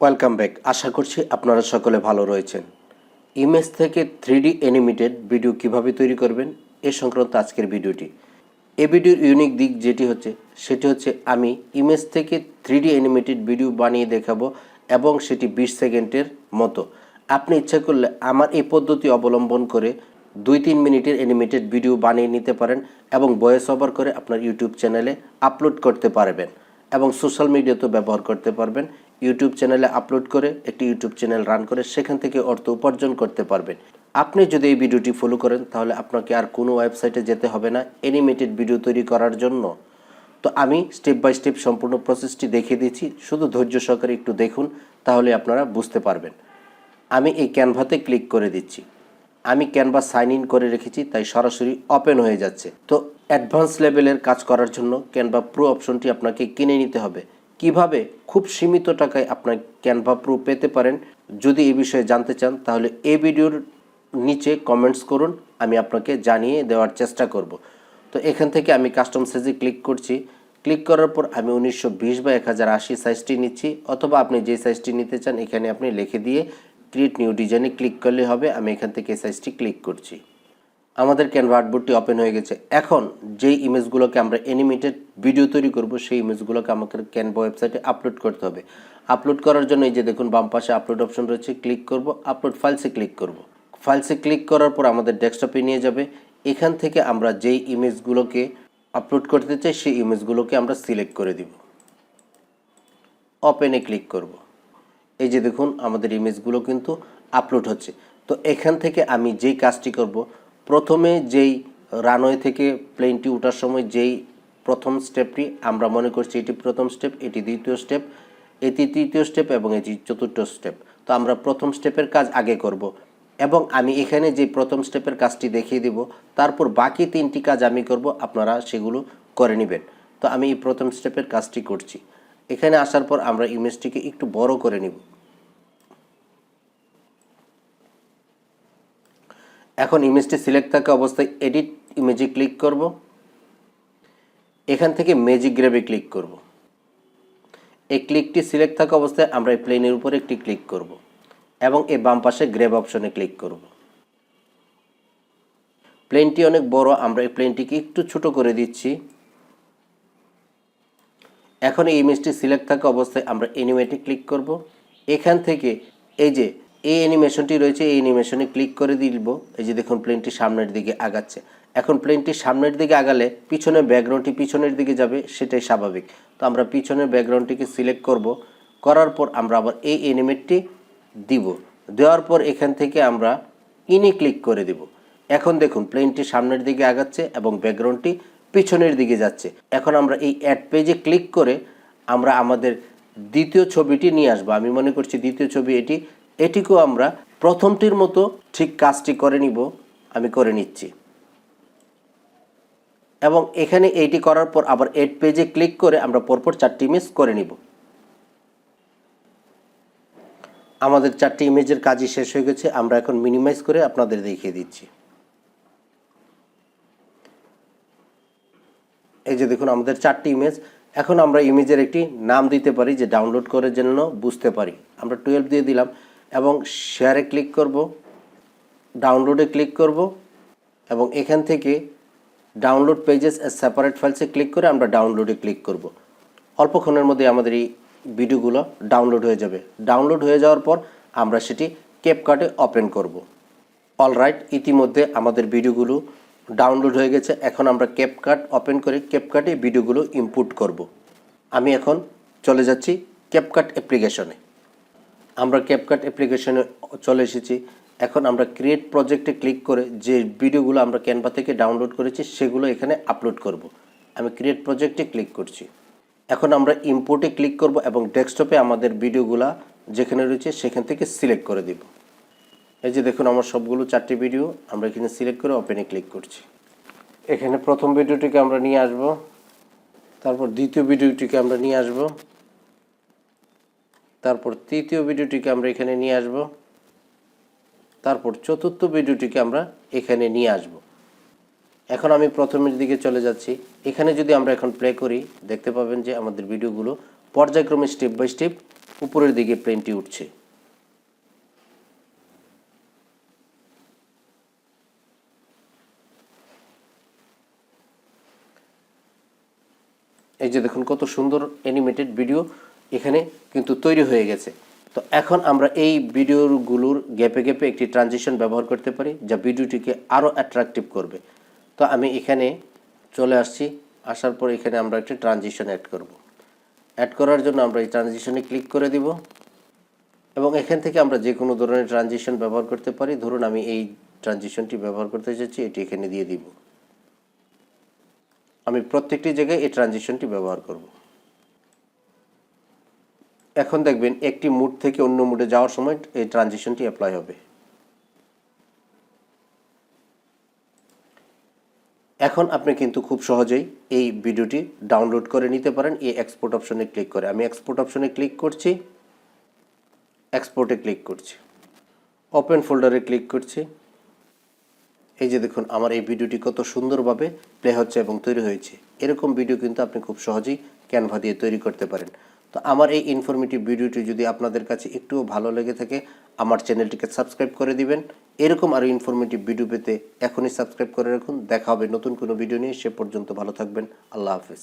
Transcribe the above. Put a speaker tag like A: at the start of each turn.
A: Welcome back. আশা করছি আপনারা সকলে ভালো রয়েছেন। ইমেজ থেকে 3D অ্যানিমেটেড ভিডিও কিভাবে তৈরি করবেন এ সংক্রান্ত আজকের ভিডিওটি। এই ভিডিওর ইউনিক দিক সেটি হচ্ছে আমি ইমেজ থেকে 3D অ্যানিমেটেড ভিডিও বানিয়ে দেখাবো এবং সেটি 20 সেকেন্ডের মতো। আপনি ইচ্ছা করলে আমার এই পদ্ধতি অবলম্বন করে 2-3 মিনিটের অ্যানিমেটেড ভিডিও বানিয়ে নিতে পারেন এবং ভয়েস ওভার করে আপনার ইউটিউব চ্যানেলে আপলোড করতে পারবেন এবং সোশ্যাল মিডিয়াতেও ব্যবহার করতে পারবেন। ইউটিউব চ্যানেলে আপলোড করে একটি ইউটিউব চ্যানেল রান করে সেখান থেকে অর্থ উপার্জন করতে পারবেন। আপনি যদি এই ভিডিওটি ফলো করেন তাহলে আপনাকে আর কোনো ওয়েবসাইটে যেতে হবে না অ্যানিমেটেড ভিডিও তৈরি করার জন্য। তো আমি স্টেপ বাই স্টেপ সম্পূর্ণ প্রসেসটি দেখিয়ে দিচ্ছি, শুধু ধৈর্য সহকারে একটু দেখুন, তাহলে আপনারা বুঝতে পারবেন। আমি এই ক্যানভাতে ক্লিক করে দিচ্ছি। আমি ক্যানভা সাইন ইন করে রেখেছি, তাই সরাসরি ওপেন হয়ে যাচ্ছে। তো অ্যাডভান্স লেভেলের কাজ করার জন্য ক্যানভা প্রো অপশনটি আপনাকে কিনে নিতে হবে। কিভাবে খুব সীমিত টাকায় আপনার ক্যানভা প্রো পেতে পারেন, যদি এই বিষয়ে জানতে চান তাহলে এই ভিডিওর নিচে কমেন্টস করুন, আমি আপনাকে জানিয়ে দেওয়ার চেষ্টা করব। তো এখান থেকে আমি কাস্টম সাইজে ক্লিক করছি। ক্লিক করার পর আমি 1920x1080 সাইজটি নিচ্ছি, অথবা আপনি যে সাইজটি নিতে চান এখানে আপনি লিখে দিয়ে ক্রিয়েট নিউ ডিজাইনে ক্লিক করলে হবে। আমি এখান থেকে এই সাইজটি ক্লিক করছি। আমাদের ক্যানভা আর্টবোর্ডটি ওপেন হয়ে গেছে। এখন যেই ইমেজগুলোকে আমরা অ্যানিমেটেড ভিডিও তৈরি করব সেই ইমেজগুলোকে আমাকে ক্যানভা ওয়েবসাইটে আপলোড করতে হবে। আপলোড করার জন্য এই যে দেখুন বাম পাশে আপলোড অপশন রয়েছে, ক্লিক করব। আপলোড ফাইলসে ক্লিক করব। ফাইলসে ক্লিক করার পর আমাদের ডেস্কটপে নিয়ে যাবে। এখান থেকে আমরা যেই ইমেজগুলোকে আপলোড করতে চাই সেই ইমেজগুলোকে আমরা সিলেক্ট করে দিব। ওপেনে ক্লিক করব। এই যে দেখুন আমাদের ইমেজগুলো কিন্তু আপলোড হচ্ছে। তো এখান থেকে আমি যেই কাজটি করব, প্রথমে যেই রানওয়ে থেকে প্লেনটি ওঠার সময় যেই প্রথম স্টেপটি আমরা মনে করছি এটি প্রথম স্টেপ, এটি দ্বিতীয় স্টেপ, এটি তৃতীয় স্টেপ এবং এটি চতুর্থ স্টেপ। তো আমরা প্রথম স্টেপের কাজ আগে করব এবং আমি এখানে যে প্রথম স্টেপের কাজটি দেখিয়ে দিব, তারপর বাকি 3টি কাজ আমি করব, আপনারা সেগুলো করে নেবেন। তো আমি এই প্রথম স্টেপের কাজটি করছি। এখানে আসার পর আমরা ইমেজটিকে একটু বড় করে নিব। এখন ইমেজটি সিলেক্ট থাকা অবস্থায় এডিট ইমেজে ক্লিক করব। এখান থেকে ম্যাজিক গ্র্যাবে ক্লিক করব। এই ক্লিকটি সিলেক্ট থাকা অবস্থায় আমরা এই প্লেনের উপরে একটি ক্লিক করব এবং এই বাম পাশে গ্র্যাব অপশনে ক্লিক করব। প্লেনটি অনেক বড়, আমরা এই প্লেনটিকে একটু ছোট করে দিচ্ছি। এখন এই ইমেজটি সিলেক্ট থাকা অবস্থায় আমরা অ্যানিমেটে ক্লিক করব। এখান থেকে এই যে এই অ্যানিমেশনটি রয়েছে এই অ্যানিমেশনে ক্লিক করে দিব। এই যে দেখুন প্লেনটি সামনের দিকে আগাচ্ছে। এখন প্লেনটি সামনের দিকে আগালে পিছনের ব্যাকগ্রাউন্ডটি পিছনের দিকে যাবে, সেটাই স্বাভাবিক। তো আমরা পিছনের ব্যাকগ্রাউন্ডটিকে সিলেক্ট করব। করার পর আমরা আবার এই অ্যানিমেটটি দিব। দেওয়ার পর এখান থেকে আমরা ইনে ক্লিক করে দিব। এখন দেখুন প্লেনটি সামনের দিকে আগাচ্ছে এবং ব্যাকগ্রাউন্ডটি পিছনের দিকে যাচ্ছে। এখন আমরা এই অ্যাড পেজে ক্লিক করে আমরা আমাদের দ্বিতীয় ছবিটি নিয়ে আসবো। আমি মনে করছি দ্বিতীয় ছবি এটিকেও আমরা প্রথমটির মতো ঠিক কাজটি করে নিব। আমি করে নিচ্ছি এবং এখানে এইটি করার পর আবার অ্যাড পেজে ক্লিক করে আমরা পরপর 4টি ইমেজ করে নিব। আমাদের 4টি ইমেজের কাজই শেষ হয়ে গেছে। আমরা এখন মিনিমাইজ করে আপনাদের দেখিয়ে দিচ্ছি। এই যে দেখুন আমাদের 4টি ইমেজ। এখন আমরা ইমেজের একটি নাম দিতে পারি, যে ডাউনলোড করে যেন বুঝতে পারি। আমরা 12 দিয়ে দিলাম এবং শেয়ারে ক্লিক করব, ডাউনলোডে ক্লিক করব এবং এখান থেকে ডাউনলোড পেজেস এজ সেপারেট ফাইলসে ক্লিক করে আমরা ডাউনলোডে ক্লিক করব। অল্পক্ষণের মধ্যে আমাদের এই ভিডিওগুলো ডাউনলোড হয়ে যাবে। ডাউনলোড হয়ে যাওয়ার পর আমরা সেটি ক্যাপকাটে ওপেন করব। অলরাইট, ইতিমধ্যে আমাদের ভিডিওগুলো ডাউনলোড হয়ে গেছে। এখন আমরা ক্যাপকাট ওপেন করে ক্যাপকাটে ভিডিওগুলো ইনপুট করব। আমি এখন চলে যাচ্ছি ক্যাপকাট অ্যাপ্লিকেশনে। আমরা ক্যাপকাট অ্যাপ্লিকেশনে চলে এসেছি। এখন আমরা ক্রিয়েট প্রজেক্টে ক্লিক করে যে ভিডিওগুলো আমরা ক্যানভা থেকে ডাউনলোড করেছি সেগুলো এখানে আপলোড করব। আমি ক্রিয়েট প্রজেক্টে ক্লিক করছি। এখন আমরা ইম্পোর্টে ক্লিক করব এবং ডেস্কটপে আমাদের ভিডিওগুলো যেখানে রয়েছে সেখান থেকে সিলেক্ট করে দিব। এই যে দেখুন আমার সবগুলো 4টি ভিডিও আমরা এখানে সিলেক্ট করে ওপেনে ক্লিক করছি। এখানে প্রথম ভিডিওটিকে আমরা নিয়ে আসব, তারপর দ্বিতীয় ভিডিওটিকে আমরা নিয়ে আসব, তারপর তৃতীয় ভিডিওটিকে আমরা এখানে নিয়ে আসব, তারপর চতুর্থ ভিডিওটিকে আমরা এখানে নিয়ে আসব। এখন আমি প্রথমের দিকে চলে যাচ্ছি। এখানে যদি আমরা এখন প্লে করি দেখতে পাবেন যে আমাদের ভিডিওগুলো পর্যায়ক্রমে স্টেপ বাই স্টেপ উপরের দিকে প্লেনটি উঠছে। এই যে দেখুন কত সুন্দর অ্যানিমেটেড ভিডিও এখানে কিন্তু তৈরি হয়ে গেছে। তো এখন আমরা এই ভিডিওগুলোর গ্যাপে গ্যাপে একটি ট্রানজিশন ব্যবহার করতে পারি, যা ভিডিওটিকে আরও অ্যাট্রাকটিভ করবে। তো আমি এখানে চলে আসছি, আসার পর এখানে আমরা একটি ট্রানজিশন অ্যাড করব। অ্যাড করার জন্য আমরা এই ট্রানজিশনে ক্লিক করে দিব এবং এখান থেকে আমরা যে কোনো ধরনের ট্রানজিশন ব্যবহার করতে পারি। ধরুন আমি এই ট্রানজিশনটি ব্যবহার করতে চাচ্ছি, এটি এখানে দিয়ে দিব। আমি প্রত্যেকটি জায়গায় এই ট্রানজিশনটি ব্যবহার করব। এখন দেখবেন একটি মুড থেকে অন্য মুডে যাওয়ার সময় এই ট্রানজিশনটি অ্যাপ্লাই হবে। এখন আপনি কিন্তু খুব সহজেই এই ভিডিওটি ডাউনলোড করে নিতে পারেন এই এক্সপোর্ট অপশনে ক্লিক করে। আমি এক্সপোর্ট অপশনে ক্লিক করছি, এক্সপোর্টে ক্লিক করছি, ওপেন ফোল্ডারে ক্লিক করছি। এই যে দেখুন আমার এই ভিডিওটি কত সুন্দরভাবে প্লে হচ্ছে এবং তৈরি হয়েছে। এরকম ভিডিও কিন্তু আপনি খুব সহজেই ক্যানভা দিয়ে তৈরি করতে পারেন। তো আমার এই ইনফরমেটিভ ভিডিওটি যদি আপনাদের কাছে একটুও ভালো লেগে থাকে, আমার চ্যানেলটিকে সাবস্ক্রাইব করে দিবেন। এরকম আরও ইনফরমেটিভ ভিডিও পেতে এখনই সাবস্ক্রাইব করে রাখুন। দেখা হবে নতুন কোনো ভিডিও নিয়ে। সে পর্যন্ত ভালো থাকবেন। আল্লাহ হাফেজ।